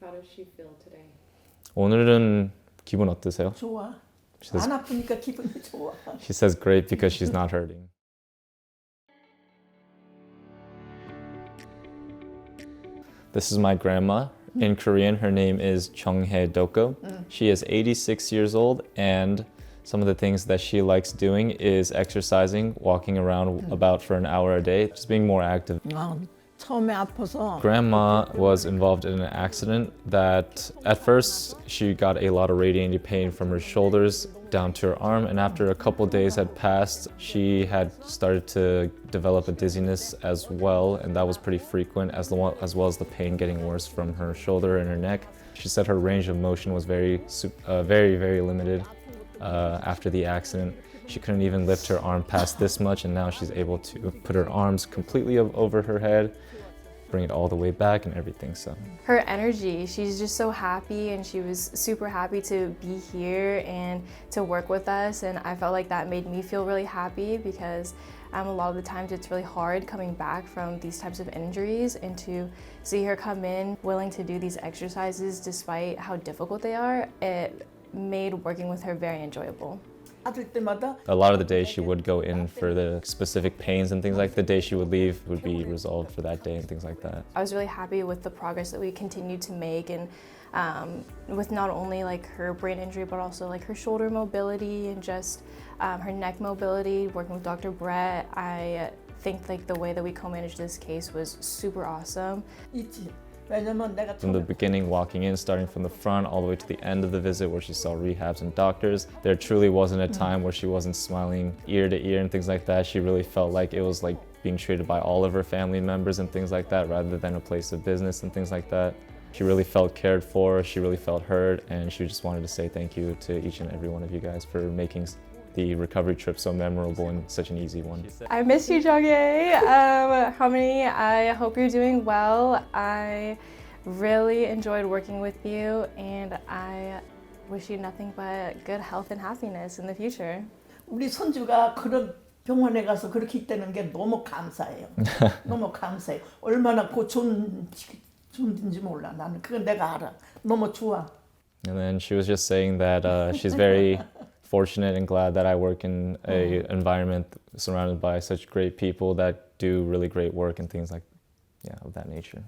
How does she feel today? 오늘은 기분 어떠세요? 좋아. She says, 안 아프니까 기분이 좋아. she says great because she's not hurting. This is my grandma. In Korean, her name is Jeongae Doko. She is 86 years old, and some of the things that she likes doing is exercising, walking around about for an hour a day, just being more active. 처음에 아파서 Grandma was involved in an accident that at first she got a lot of radiating pain from her shoulders down to her arm, and after a couple days had passed, she had started to develop a dizziness as well, and that was pretty frequent, as well as the pain getting worse from her shoulder and her neck. She said her range of motion was very limited after the accident. She couldn't even lift her arm past this much, and now she's able to put her arms completely over her head, bring it all the way back and everything. So her energy, she's just so happy, and she was super happy to be here and to work with us, and I felt like that made me feel really happy because a lot of the times it's really hard coming back from these types of injuries, and to see her come in willing to do these exercises despite how difficult they are, it made working with her very enjoyable. 아들 때마다 a lot of the days she would go in for the specific pains and things like the day she would leave would be resolved for that day and things like that. I was really happy with the progress that we continued to make, and with not only like her brain injury but also like her shoulder mobility and just her neck mobility. Working with Dr. Brett, I think like the way that we co-managed this case was super awesome. 있지. 왜냐면 내가 From the beginning, walking in, starting from the front all the way to the end of the visit where she saw rehabs and doctors, there truly wasn't a time where she wasn't smiling ear to ear and things like that. She really felt like it was like being treated by all of her family members and things like that rather than a place of business and things like that. She really felt cared for, she really felt heard, and she just wanted to say thank you to each and every one of you guys for making the recovery trip so memorable and such an easy one. I miss you, Jeongae. Harmony, I hope you're doing well. I really enjoyed working with you, and I wish you nothing but good health and happiness in the future. 우리 손주가 그런 병원에 가서 그렇게 있다는 게 너무 감사해요. 너무 감사해요. 얼마나 좋은지 몰라. 나는 그건 내가 알아. 너무 좋아. And then she was just saying that she's very fortunate and glad that I work in a environment surrounded by such great people that do really great work and things like, of that nature.